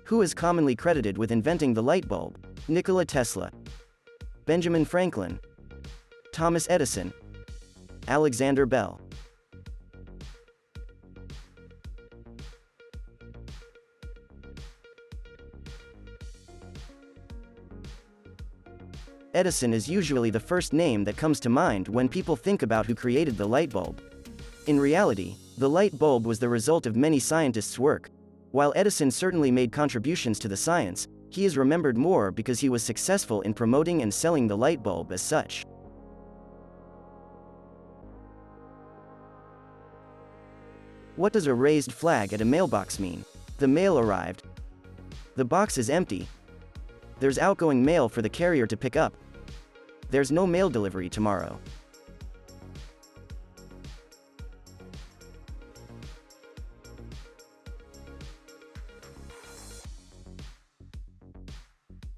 Who is commonly credited with inventing the light bulb? Nikola Tesla, Benjamin Franklin, Thomas Edison, Alexander Bell. Edison is usually the first name that comes to mind when people think about who created the light bulb. In reality, the light bulb was the result of many scientists' work. While Edison certainly made contributions to the science, he is remembered more because he was successful in promoting and selling the light bulb as such. What does a raised flag at a mailbox mean? The mail arrived. The box is empty. There's outgoing mail for the carrier to pick up. There's no mail delivery tomorrow.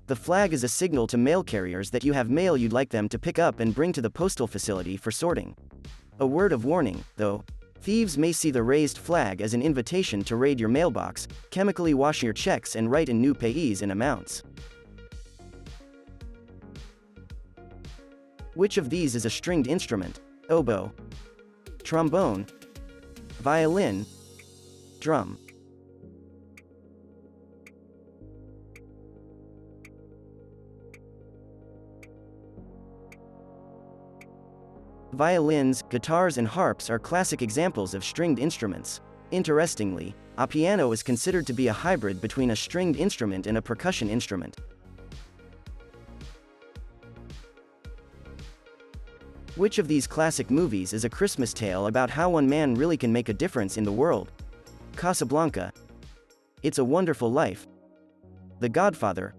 The flag is a signal to mail carriers that you have mail you'd like them to pick up and bring to the postal facility for sorting. A word of warning, though. Thieves may see the raised flag as an invitation to raid your mailbox, chemically wash your checks and write in new payees and amounts. Which of these is a stringed instrument? Oboe, trombone, violin, drum. Violins, guitars and harps are classic examples of stringed instruments. Interestingly, a piano is considered to be a hybrid between a stringed instrument and a percussion instrument. Which of these classic movies is a Christmas tale about how one man really can make a difference in the world? Casablanca, It's a Wonderful Life, The Godfather,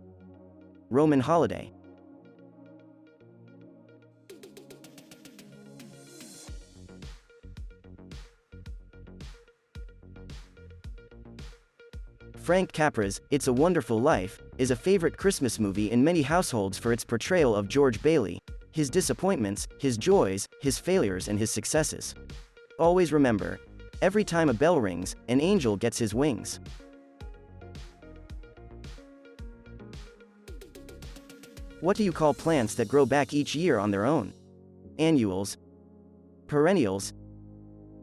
Roman Holiday. Frank Capra's It's a Wonderful Life is a favorite Christmas movie in many households for its portrayal of George Bailey, his disappointments, his joys, his failures and his successes. Always remember, every time a bell rings, an angel gets his wings. What do you call plants that grow back each year on their own? Annuals, perennials,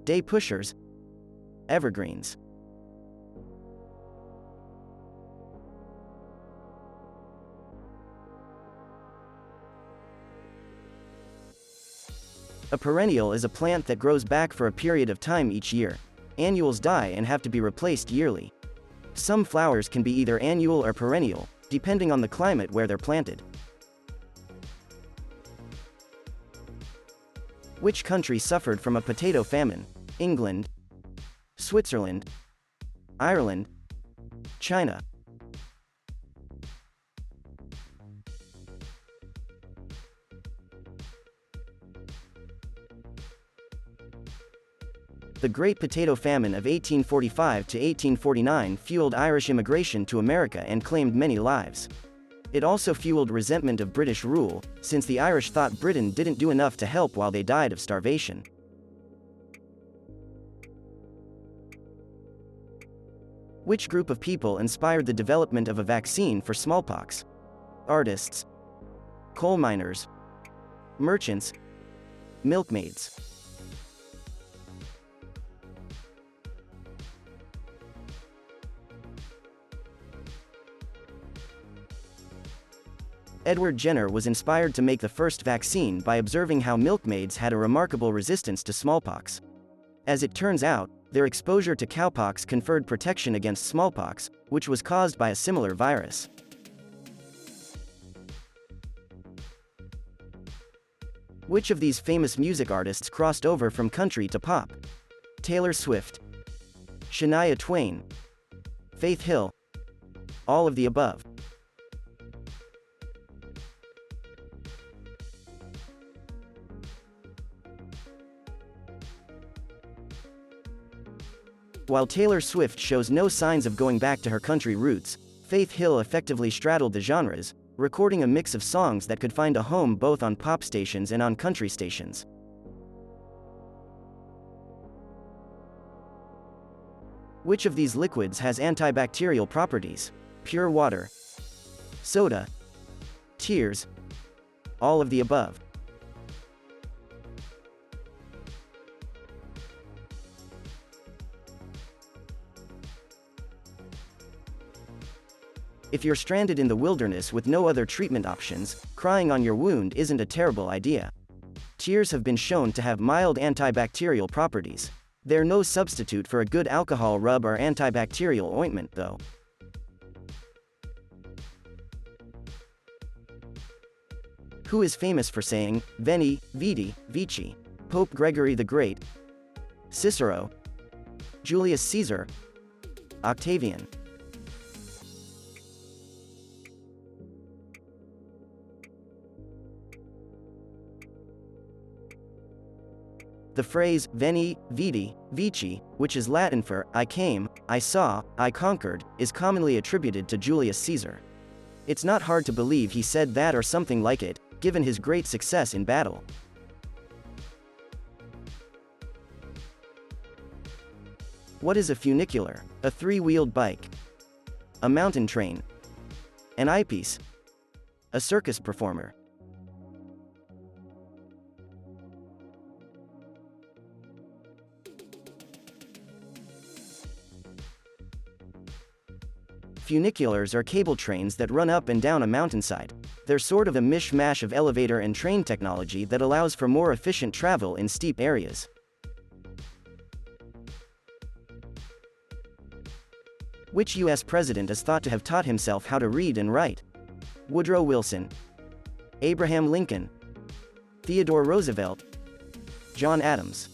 day pushers, evergreens. A perennial is a plant that grows back for a period of time each year. Annuals die and have to be replaced yearly. Some flowers can be either annual or perennial, depending on the climate where they're planted. Which country suffered from a potato famine? England, Switzerland, Ireland, China. The Great Potato Famine of 1845 to 1849 fueled Irish immigration to America and claimed many lives. It also fueled resentment of British rule, since the Irish thought Britain didn't do enough to help while they died of starvation. Which group of people inspired the development of a vaccine for smallpox? Artists, coal miners, merchants, milkmaids. Edward Jenner was inspired to make the first vaccine by observing how milkmaids had a remarkable resistance to smallpox. As it turns out, their exposure to cowpox conferred protection against smallpox, which was caused by a similar virus. Which of these famous music artists crossed over from country to pop? Taylor Swift, Shania Twain, Faith Hill, all of the above. While Taylor Swift shows no signs of going back to her country roots, Faith Hill effectively straddled the genres, recording a mix of songs that could find a home both on pop stations and on country stations. Which of these liquids has antibacterial properties? pure water, soda, tears, all of the above. If you're stranded in the wilderness with no other treatment options, crying on your wound isn't a terrible idea. Tears have been shown to have mild antibacterial properties. They're no substitute for a good alcohol rub or antibacterial ointment, though. Who is famous for saying, Veni, Vidi, Vici? Pope Gregory the Great, Cicero, Julius Caesar, Octavian. The phrase, Veni, Vidi, Vici, which is Latin for, I came, I saw, I conquered, is commonly attributed to Julius Caesar. It's not hard to believe he said that or something like it, given his great success in battle. What is a funicular? A three-wheeled bike. A mountain train. An eyepiece. A circus performer. Funiculars are cable trains that run up and down a mountainside. They're sort of a mishmash of elevator and train technology that allows for more efficient travel in steep areas. Which US president is thought to have taught himself how to read and write? Woodrow Wilson, Abraham Lincoln, Theodore Roosevelt, John Adams.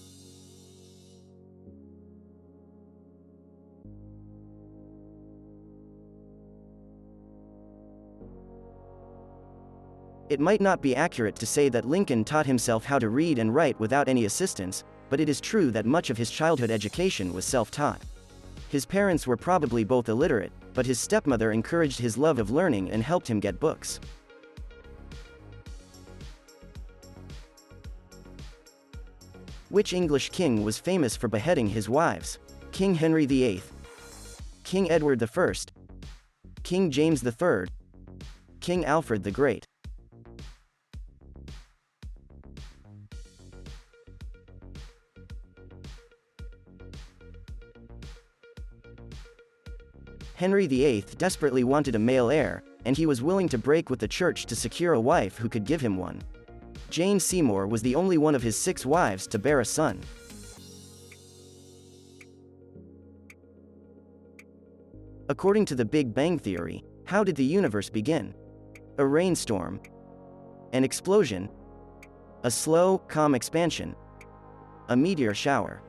It might not be accurate to say that Lincoln taught himself how to read and write without any assistance, but it is true that much of his childhood education was self-taught. His parents were probably both illiterate, but his stepmother encouraged his love of learning and helped him get books. Which English king was famous for beheading his wives? King Henry VIII, King Edward I, King James III, King Alfred the Great. Henry VIII desperately wanted a male heir, and he was willing to break with the church to secure a wife who could give him one. Jane Seymour was the only one of his 6 wives to bear a son. According to the Big Bang Theory, how did the universe begin? A rainstorm? An explosion? A slow, calm expansion? A meteor shower?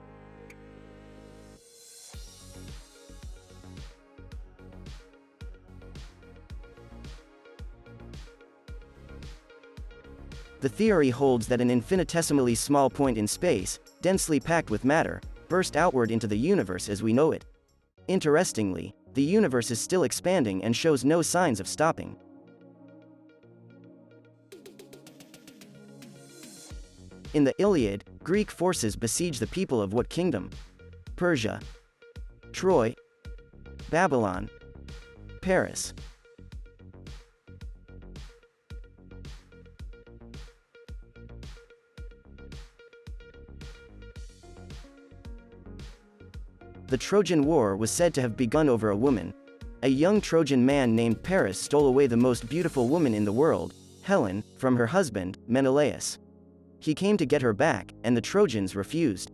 The theory holds that an infinitesimally small point in space, densely packed with matter, burst outward into the universe as we know it. Interestingly, the universe is still expanding and shows no signs of stopping. In the Iliad, Greek forces besiege the people of what kingdom? Persia, Troy, Babylon, Paris. The Trojan War was said to have begun over a woman. A young Trojan man named Paris stole away the most beautiful woman in the world, Helen, from her husband, Menelaus. He came to get her back, and the Trojans refused.